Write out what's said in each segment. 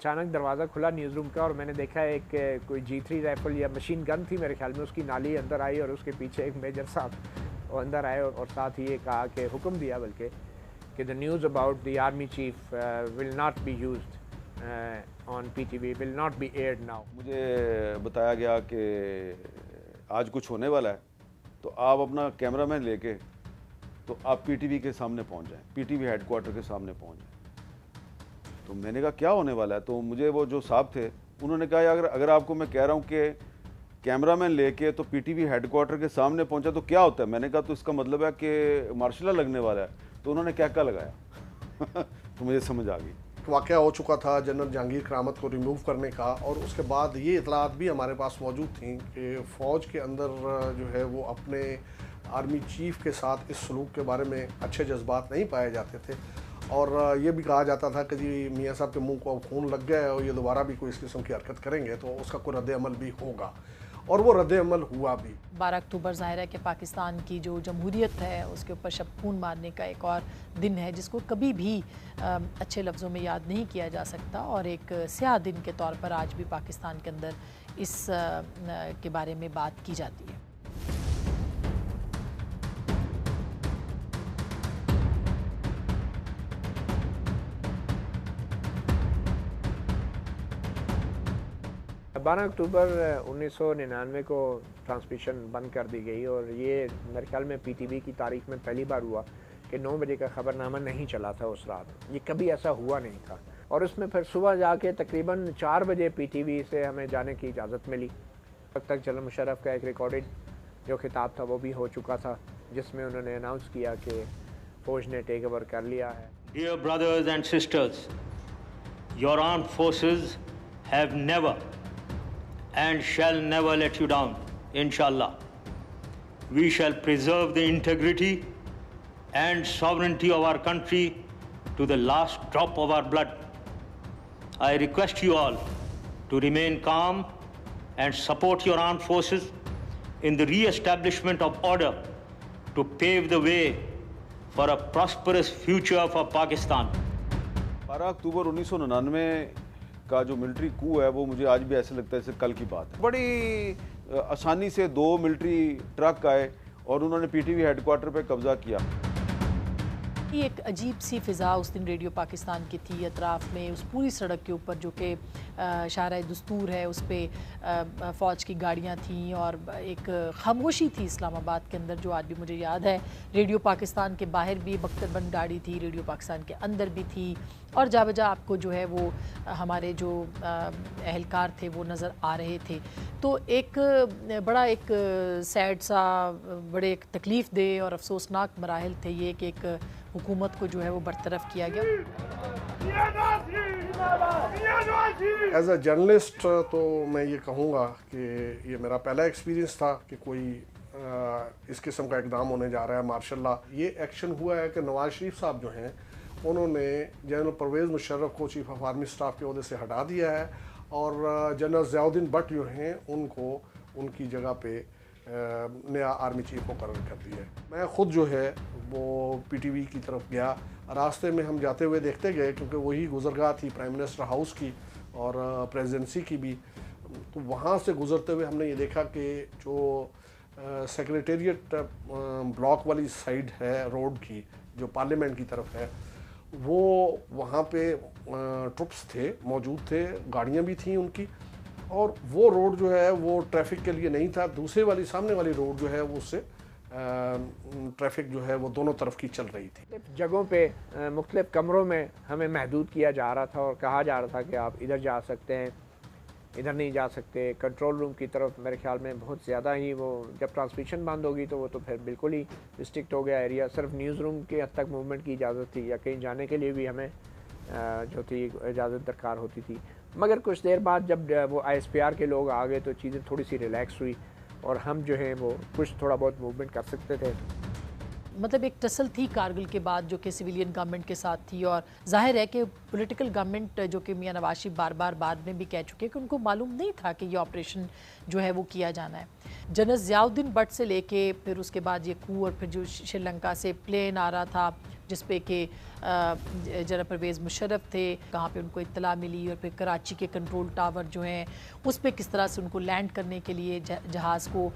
अचानक दरवाज़ा खुला न्यूज़ रूम का और मैंने देखा एक कोई G3 राइफल या मशीन गन थी मेरे ख्याल में, उसकी नाली अंदर आई और उसके पीछे एक मेजर साहब वो अंदर आए और साथ ही ये कहा कि हुक्म दिया बल्कि कि the news about the army chief will not be used on PTV, will not be aired now. मुझे बताया गया कि आज कुछ होने वाला है, तो आप अपना कैमरामैन लेके तो आप PTV के सामने पहुंच जाएं, PTV हेडक्वार्टर के सामने पहुंच जाएं। तो मैंने कहा क्या होने वाला है, तो मुझे वो जो साहब थे उन्होंने कहा अगर आपको मैं कह रहा हूँ कि कैमरामैन लेके तो PTV हेडक्वार्टर के सामने पहुंचा तो क्या होता है। मैंने कहा तो इसका मतलब है कि मार्शल लॉ लगने वाला है। तो उन्होंने क्या लगाया तो मुझे समझ आ गई। वाक़या हो चुका था जनरल जहांगीर करामत को रिमूव करने का, और उसके बाद ये इतलात भी हमारे पास मौजूद थी कि फ़ौज के अंदर जो है वो अपने आर्मी चीफ़ के साथ इस सलूक के बारे में अच्छे जज्बात नहीं पाए जाते थे, और ये भी कहा जाता था कि जी मियाँ साहब के मुंह को अब खून लग गया है और ये दोबारा भी कोई इस किस्म की हरकत करेंगे तो उसका कोई रद्द अमल भी होगा, और वो रद्द अमल हुआ भी। 12 अक्टूबर ज़ाहिर है कि पाकिस्तान की जो जमहूरियत है उसके ऊपर शब खून मारने का एक और दिन है जिसको कभी भी अच्छे लफ्ज़ों में याद नहीं किया जा सकता, और एक स्याह दिन के तौर पर आज भी पाकिस्तान के अंदर इस के बारे में बात की जाती है। बारह अक्टूबर 1999 को ट्रांसमिशन बंद कर दी गई, और ये मेरे ख्याल में PTV की तारीख में पहली बार हुआ कि 9 बजे का ख़बरनामा नहीं चला था उस रात। ये कभी ऐसा हुआ नहीं था, और उसमें फिर सुबह जाके तकरीबन 4 बजे PTV से हमें जाने की इजाज़त मिली। अब तक जनरल मुशर्रफ का एक रिकॉर्डेड जो खिताब था वो भी हो चुका था, जिसमें उन्होंने अनाउंस किया कि फ़ौज ने टेक ओवर कर लिया है। Dear brothers and sisters, your armed forces have never and shall never let you down, inshallah. We shall preserve the integrity and sovereignty of our country to the last drop of our blood. I request you all to remain calm and support your armed forces in the re-establishment of order to pave the way for a prosperous future for Pakistan. 12 अक्टूबर 1999 का जो military कू है वो मुझे आज भी ऐसे लगता है जैसे कल की बात है। बड़ी आसानी से 2 मिलिट्री ट्रक आए और उन्होंने PTV हेडक्वार्टर पे कब्जा किया। ये एक अजीब सी फ़िज़ा उस दिन रेडियो पाकिस्तान की थी, अतराफ़ में उस पूरी सड़क के ऊपर जो कि शाहराह दस्तूर है उस पर फ़ौज की गाड़ियाँ थीं, और एक खामोशी थी इस्लामाबाद के अंदर जो आज भी मुझे याद है। रेडियो पाकिस्तान के बाहर भी बख्तरबंद गाड़ी थी, रेडियो पाकिस्तान के अंदर भी थी, और जा बजा आपको जो है वो हमारे जो एहलकार थे वो नज़र आ रहे थे। तो एक बड़ा एक सैड सा, बड़े एक तकलीफ़ दे और अफसोसनाक मराहल थे ये कि एक हुकूमत को जो है वो बरतरफ किया गया। एज अ जर्नलिस्ट तो मैं ये कहूँगा कि ये मेरा पहला एक्सपीरियंस था कि कोई इस किस्म का इकदाम होने जा रहा है मार्शल लॉ। ये एक्शन हुआ है कि नवाज शरीफ साहब जो हैं उन्होंने जनरल परवेज़ मुशर्रफ को चीफ ऑफ आर्मी स्टाफ के ओहदे से हटा दिया है, और जनरल ज़ियाउद्दीन भट्ट जो हैं उनको उनकी जगह पे नया आर्मी चीफ मुकर्रर कर दिया है। मैं ख़ुद जो है वो PTV की तरफ गया, रास्ते में हम जाते हुए देखते गए क्योंकि वही गुज़रगाह थी प्राइम मिनिस्टर हाउस की और प्रेसिडेंसी की भी। तो वहाँ से गुज़रते हुए हमने ये देखा कि जो सेक्रेटेरिएट ब्लॉक वाली साइड है रोड की जो पार्लियामेंट की तरफ है, वो वहाँ पे ट्रुप्स थे, मौजूद थे, गाड़ियाँ भी थीं उनकी, और वो रोड जो है वो ट्रैफिक के लिए नहीं था। दूसरी वाली सामने वाली रोड जो है वो उससे ट्रैफिक जो है वो दोनों तरफ की चल रही थी। जगहों पे मुख्तलिफ कमरों में हमें महदूद किया जा रहा था और कहा जा रहा था कि आप इधर जा सकते हैं, इधर नहीं जा सकते। कंट्रोल रूम की तरफ मेरे ख्याल में बहुत ज़्यादा ही वो, जब ट्रांसमिशन बंद होगी तो वो तो फिर बिल्कुल ही रिस्ट्रिक्ट हो गया एरिया। सिर्फ न्यूज़ रूम के हद तक मूवमेंट की इजाज़त थी, या कहीं जाने के लिए भी हमें जो थी इजाज़त दरकार होती थी। मगर कुछ देर बाद जब वो ISPR के लोग आ गए तो चीज़ें थोड़ी सी रिलैक्स हुई और हम जो है वो कुछ थोड़ा बहुत मूवमेंट कर सकते थे। मतलब एक टसल थी कारगिल के बाद जो कि सिविलियन गवर्नमेंट के साथ थी, और जाहिर है कि पॉलिटिकल गवर्नमेंट जो कि मियां नवाज शरीफ बार बार बाद में भी कह चुके हैं कि उनको मालूम नहीं था कि ये ऑपरेशन जो है वो किया जाना है। जनरल ज़ियाउद्दीन भट्ट से लेके फिर उसके बाद ये कू, और फिर जो श्रीलंका से प्लेन आ रहा था जिस पे कि जनरल परवेज़ मुशर्रफ थे, कहाँ पे उनको इत्तला मिली, और फिर कराची के कंट्रोल टावर जो हैं उस पे किस तरह से उनको लैंड करने के लिए जहाज़ को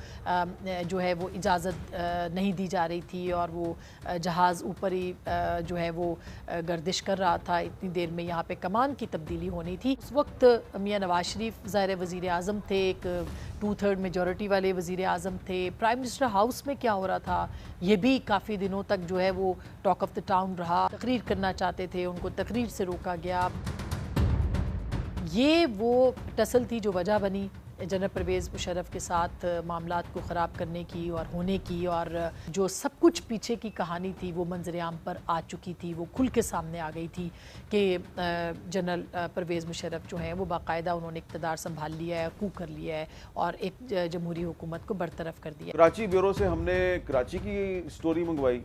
जो है वो इजाज़त नहीं दी जा रही थी, और वो जहाज़ ऊपर ही जो है वो गर्दिश कर रहा था। इतनी देर में यहाँ पे कमान की तब्दीली होनी थी। उस वक्त मियां नवाज शरीफ ज़ाहिर वज़ीर आज़म थे, एक 2/3 मेजॉरिटी वाले वज़ीर आज़म थे। प्राइम मिनिस्टर हाउस में क्या हो रहा था ये भी काफ़ी दिनों तक जो है वो टॉक ऑफ द टाउन रहा। तकरीर करना चाहते थे, उनको तकरीर से रोका गया। ये वो टसल थी जो वजह बनी जनरल परवेज़ मुशर्रफ के साथ मामलात को ख़राब करने की और होने की, और जो सब कुछ पीछे की कहानी थी वो मंजर-ए-आम पर आ चुकी थी, वो खुल के सामने आ गई थी कि जनरल परवेज़ मुशर्रफ जो हैं वो बाकायदा उन्होंने इक़्तिदार संभाल लिया है, कू कर लिया है और एक जमहूरी हुकूमत को बरतरफ कर दिया। कराची ब्यूरो से हमने कराची की स्टोरी मंगवाई,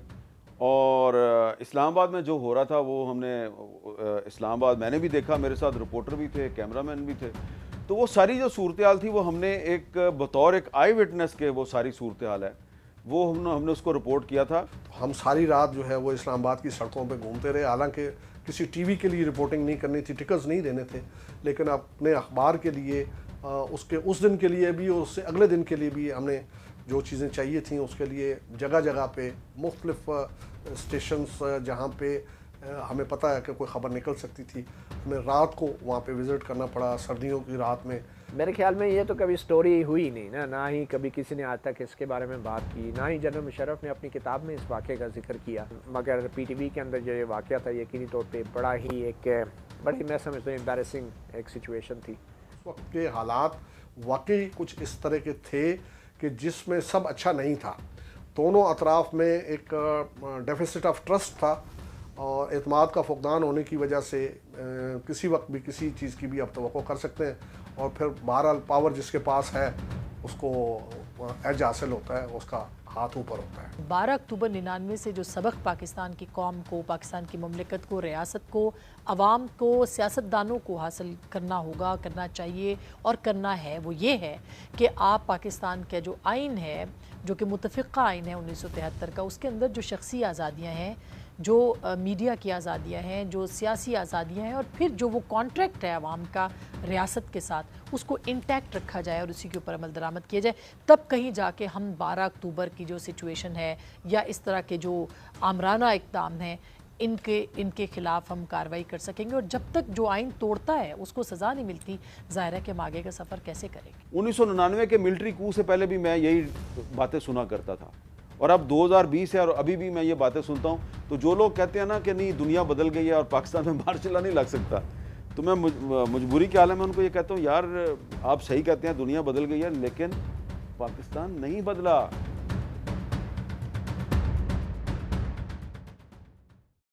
और इस्लामाबाद में जो हो रहा था वो हमने इस्लामाबाद मैंने भी देखा, मेरे साथ रिपोर्टर भी थे, कैमरामैन भी थे। तो वो सारी जो सूरत हाल थी वो हमने एक बतौर एक आई विटनेस के वो सारी सूरत हाल है वो हमने उसको रिपोर्ट किया था। हम सारी रात जो है वो इस्लामाबाद की सड़कों पे घूमते रहे। हालांकि किसी टीवी के लिए रिपोर्टिंग नहीं करनी थी, टिकट्स नहीं देने थे, लेकिन अपने अखबार के लिए उसके उस दिन के लिए भी और उससे अगले दिन के लिए भी हमने जो चीज़ें चाहिए थी उसके लिए जगह जगह पे मुख्तलिफ स्टेशंस जहाँ पे हमें पता है कि कोई ख़बर निकल सकती थी, हमें रात को वहाँ पे विज़िट करना पड़ा सर्दियों की रात में। मेरे ख्याल में ये तो कभी स्टोरी हुई नहीं ना ही कभी किसी ने आज तक इसके बारे में बात की, ना ही जनरल मुशर्रफ ने अपनी किताब में इस वाक़े का जिक्र किया। मगर PTV के अंदर जो ये वाक़या था यकीनी तौर पे बड़ा ही एक बड़ी मैं समझता हूँ एम्बैरेसिंग एक सिचुएशन थी। उस वक्त के हालात वाकई कुछ इस तरह के थे कि जिसमें सब अच्छा नहीं था। दोनों अतराफ़ में एक डेफिसिट ऑफ ट्रस्ट था और एतमाद का फुकदान होने की वजह से किसी वक्त भी किसी चीज़ की भी आप तवक्को कर सकते हैं, और फिर बहरहाल पावर जिसके पास है उसको एज हासिल होता है, उसका हाथ ऊपर होता है। 12 अक्टूबर 99 से जो सबक पाकिस्तान की कौम को, पाकिस्तान की ममलिकत को, रियासत को, अवाम को, सियासतदानों को हासिल करना होगा, करना चाहिए और करना है, वो ये है कि आप पाकिस्तान का जो आइन है, जो कि मुतफ़िक़ा आइन है 1973 का, उसके अंदर जो शख्सी आज़ादियाँ हैं, जो मीडिया की आज़ादियाँ हैं, जो सियासी आज़ादियाँ हैं, और फिर जो वो कॉन्ट्रैक्ट है अवाम का रियासत के साथ, उसको इंटैक्ट रखा जाए और उसी के ऊपर अमल दरामद किया जाए। तब कहीं जाके हम 12 अक्टूबर की जो सिचुएशन है या इस तरह के जो आमराना इक़दाम हैं इनके ख़िलाफ़ हम कार्रवाई कर सकेंगे। और जब तक जो आइन तोड़ता है उसको सज़ा नहीं मिलती, ज़ाहिर है कि हम आगे का सफ़र कैसे करेंगे। 1999 के मिलिट्री कू से पहले भी मैं यही बातें सुना करता था, और अब 2020 है और अभी भी मैं ये बातें सुनता हूँ। तो जो लोग कहते हैं ना कि नहीं दुनिया बदल गई है और पाकिस्तान में मार्शल लॉ नहीं लग सकता, तो मैं मजबूरी के हाल में उनको ये कहता हूँ, यार आप सही कहते हैं दुनिया बदल गई है, लेकिन पाकिस्तान नहीं बदला।